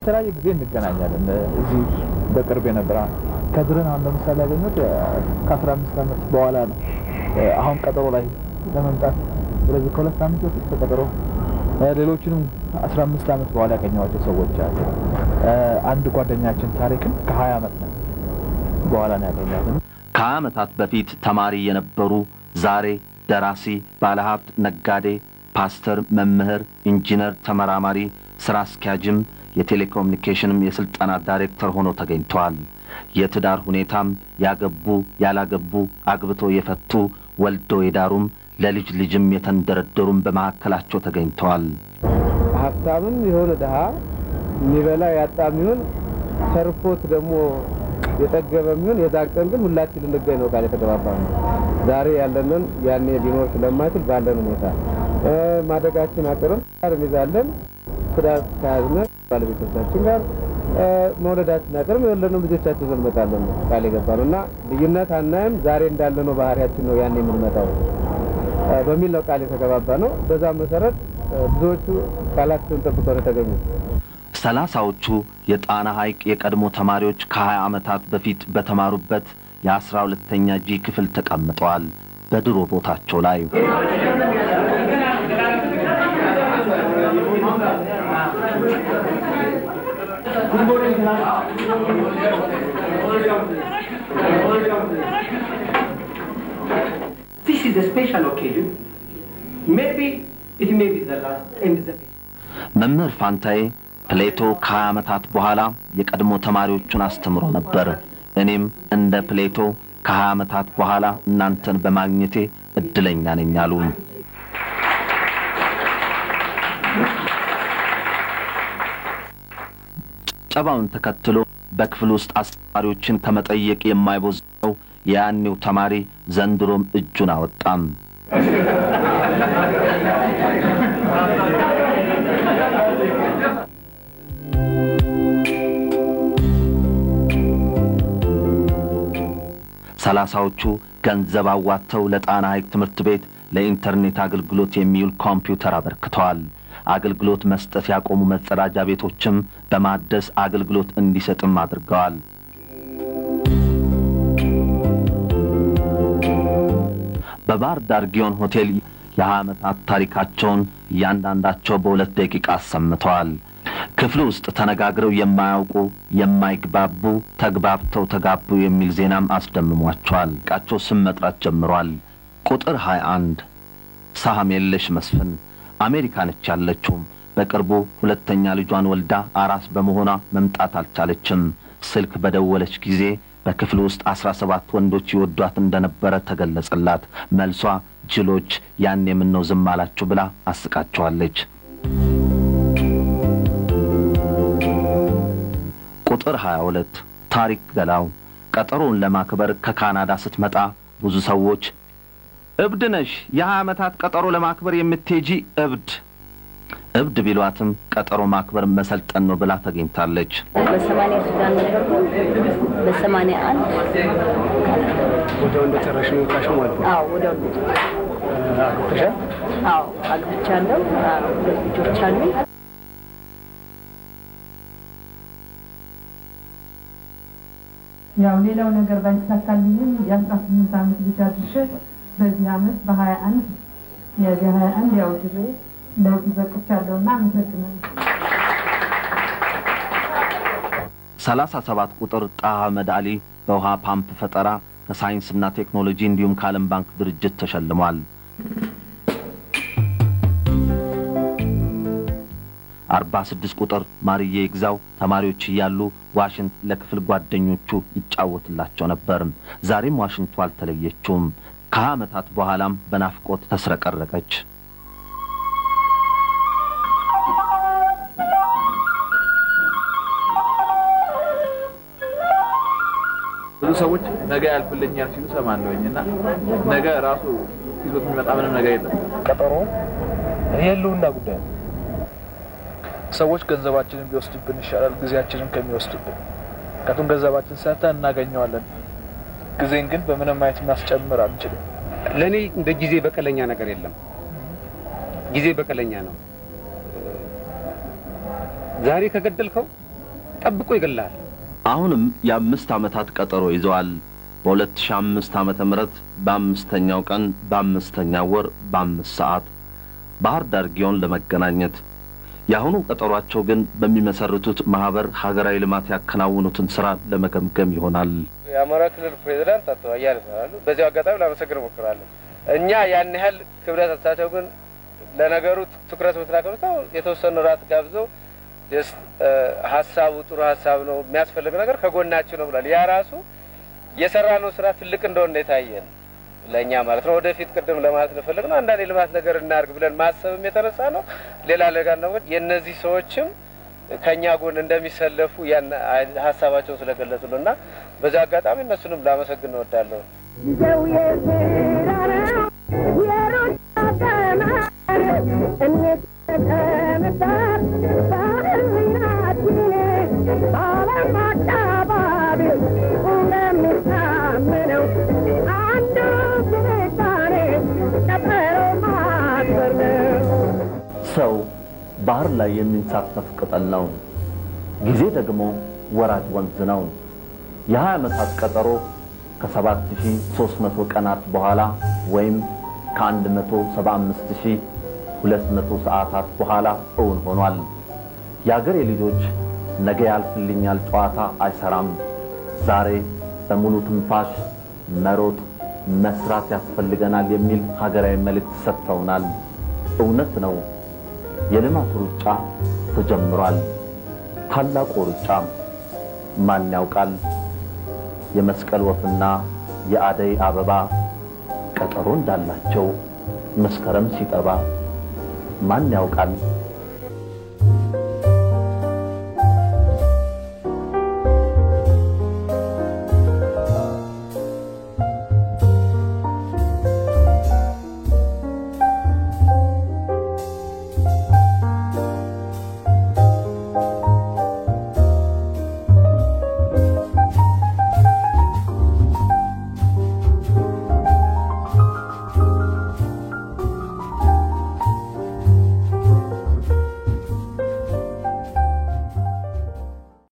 ተራይ ጊዜ እንገናኛለን እዚህ በቅርብ የነበረ ከድረን አሁን ለምሳሌ ያገኙት ከ15 አመት በኋላ ነው አሁን ቀጠሮ ላይ ለመምጣት ስለዚህ ከሁለት አመት በፊት ተቀጠሮ ሌሎችንም 15 አመት በኋላ ያገኘዋቸው ሰዎች አሉ አንድ ጓደኛችን ታሪክን ከ20 አመት ነው በኋላ ነው ያገኘው ከአመታት በፊት ተማሪ የነበሩ ዛሬ ደራሲ ባለሀብት ነጋዴ ፓስተር መምህር ኢንጂነር ተመራማሪ ስራ አስኪያጅም የቴሌኮሙኒኬሽንም የስልጣና ዳይሬክተር ሆኖ ተገኝቷል የትዳር ሁኔታም ያገቡ ያላገቡ አግብቶ የፈቱ ወልዶ የዳሩም ለልጅ ልጅም የተንደረደሩም በማከላቸው ተገኝቷል ሀብታምም ይሆነ ደሃ የሚበላ ያጣም ይሁን ሰርፎት ደግሞ የጠገበም ይሁን የዳቀን ግን ሁላችን እንገኝ ነው ጋር የተገባባነው ዛሬ ያለንን ያኔ ሊኖር ስለማይችል ባለን ሁኔታ ማደጋችን አቀረም አርሚዛለን ትዳር ካዝነ ባለቤቶቻችን ጋር መውለዳችን አቀረም የወለድነው ልጆቻችን ዘልመጣለን ቃል የገባነውና ልዩነት አናይም ዛሬ እንዳለነው ባህሪያችን ነው ያኔ የምንመጣው በሚል ነው ቃል የተገባባነው በዛ መሰረት ብዙዎቹ ቃላቸውን ተጠብቀው ተገኙ ሰላሳዎቹ የጣና ሐይቅ የቀድሞ ተማሪዎች ከ20 አመታት በፊት በተማሩበት የ12ኛ ጂ ክፍል ተቀምጠዋል በድሮ ቦታቸው ላይ This is a special occasion. Maybe it may be the last and the best. መምህር ፋንታዬ ፕሌቶ ከ20 አመታት በኋላ የቀድሞ ተማሪዎቹን አስተምሮ ነበር እኔም እንደ ፕሌቶ ከ20 አመታት በኋላ እናንተን በማግኘቴ እድለኛ ነኝ አሉ ጨባውን ተከትሎ በክፍል ውስጥ አስተማሪዎችን ከመጠየቅ የማይቦዘው ያኔው ተማሪ ዘንድሮም እጁን አወጣም ሰላሳዎቹ ገንዘብ አዋጥተው ለጣና ሐይቅ ትምህርት ቤት ለኢንተርኔት አገልግሎት የሚውል ኮምፒውተር አበርክተዋል አገልግሎት መስጠት ያቆሙ መጸዳጃ ቤቶችም በማደስ አገልግሎት እንዲሰጥም አድርገዋል በባህር ዳር ጊዮን ሆቴል የዓመታት ታሪካቸውን ያንዳንዳቸው በ2 ደቂቃ አሰምተዋል ክፍሉ ውስጥ ተነጋግረው የማያውቁ የማይግባቡ ተግባብተው ተጋቡ የሚል ዜናም አስደምሟቸዋል ቃቸው ስም መጥራት ጀምሯል ቁጥር 21 ሳህሜልሽ መስፍን አሜሪካንች ያለችው በቅርቡ ሁለተኛ ልጇን ወልዳ አራስ በመሆኗ መምጣት አልቻለችም ስልክ በደወለች ጊዜ በክፍሉ ውስጥ 17 ወንዶች ይወዷት እንደነበረ ተገለጸላት መልሷ ጅሎች ያኔ ምን ነው ዝም አላችሁ ብላ አስቃቸዋለች ቁጥር 22 ታሪክ ገላው ቀጠሮን ለማክበር ከካናዳ ስትመጣ ብዙ ሰዎች እብድነሽ የ20 ቀጠሮ ለማክበር የምትሄጂ እብድ ቢሏትም ቀጠሮ ማክበር መሰልጠን ነው ብላ ተገኝታለች በ80 ሱዳን ነበርኩ በ81 ወደው እንደተረሽ ነው ታሽው ማለት ነው አዎ ወደው አግብተሻል አዎ አግብቻለሁ ልጆች አሉ ያው ሌላው ነገር ባይሳካልኝም የ18 አመት ልጅ አድርሼ በዚህ አመት በ21 የ21 ያው ድሬ ለዚህ በቅቻለሁና አመሰግናለሁ 37 ቁጥር ጣሃ መዳሊ በውሃ ፓምፕ ፈጠራ ከሳይንስና ቴክኖሎጂ እንዲሁም ከዓለም ባንክ ድርጅት ተሸልሟል 46 ቁጥር ማርዬ ይግዛው ተማሪዎች ያሉ ዋሽንት ለክፍል ጓደኞቹ ይጫወትላቸው ነበር ዛሬም ዋሽንቱ አልተለየችውም ከዓመታት በኋላም በናፍቆት ተስረቀረቀች ብዙ ሰዎች ነገ ያልፍልኛል ሲሉ ሰማለውኝና ነገ ራሱ ይዞት የሚመጣ ምንም ነገር የለም ቀጠሮ የለውና ጉዳይ ሰዎች ገንዘባችንን ቢወስዱብን ይሻላል ጊዜያችንን ከሚወስዱብን ከቱን ገንዘባችን ሰጥተን እናገኘዋለን ጊዜን ግን በምንም አይነት ማስጨመር አንችልም ለኔ እንደ ጊዜ በቀለኛ ነገር የለም ጊዜ በቀለኛ ነው ዛሬ ከገደልከው ጠብቆ ይገላል። አሁንም የ5 ዓመታት ቀጠሮ ይዘዋል። በ2005 ዓመተ ምህረት በ5ኛው ቀን በ5ኛው ወር በ5 ሰዓት ባህር ዳር ጊዮን ለመገናኘት ያሁኑ ቀጠሯቸው ግን በሚመሰርቱት ማህበር ሀገራዊ ልማት ያከናውኑትን ስራ ለመገምገም ይሆናል። የአማራ ክልል ፕሬዝዳንት አቶ አያሌ ይባላሉ። በዚህ አጋጣሚ ላመሰግን እሞክራለሁ። እኛ ያን ያህል ክብረት አሳቸው ግን ለነገሩ ትኩረት ወጥራከው የተወሰነ ራት ጋብዘው ሐሳቡ ጥሩ ሐሳብ ነው የሚያስፈልግ ነገር ከጎናችሁ ነው ብሏል። ያ ራሱ የሰራነው ስራ ትልቅ እንደሆነ የታየን ለኛ ማለት ነው። ወደፊት ቅድም ለማለት ነው አንዳንድ ልማት ነገር እናርግ ብለን ማሰብም የተነሳ ነው። ሌላ ነገር ነው የነዚህ ሰዎችም ከኛ ጎን እንደሚሰለፉ ያን ሐሳባቸው ስለገለጹልና በዛ አጋጣሚ እነሱንም ላመሰግን እወዳለሁ። ሰው ባህር ላይ የሚንሳፈፍ ቅጠል ነው። ጊዜ ደግሞ ወራጅ ወንዝ ነው። የ20 ዓመታት ቀጠሮ ከ7300 ቀናት በኋላ ወይም ከ175200 ሰዓታት በኋላ እውን ሆኗል። የአገሬ ልጆች ነገ ያልፍልኛል ጨዋታ አይሰራም። ዛሬ በሙሉ ትንፋሽ መሮጥ መስራት ያስፈልገናል የሚል ሀገራዊ መልእክት ሰጥተውናል። እውነት ነው። የልማት ሩጫ ተጀምሯል። ታላቁ ሩጫ ማን ያውቃል? የመስቀል ወፍና የአደይ አበባ ቀጠሮ እንዳላቸው መስከረም ሲጠባ ማን ያውቃል?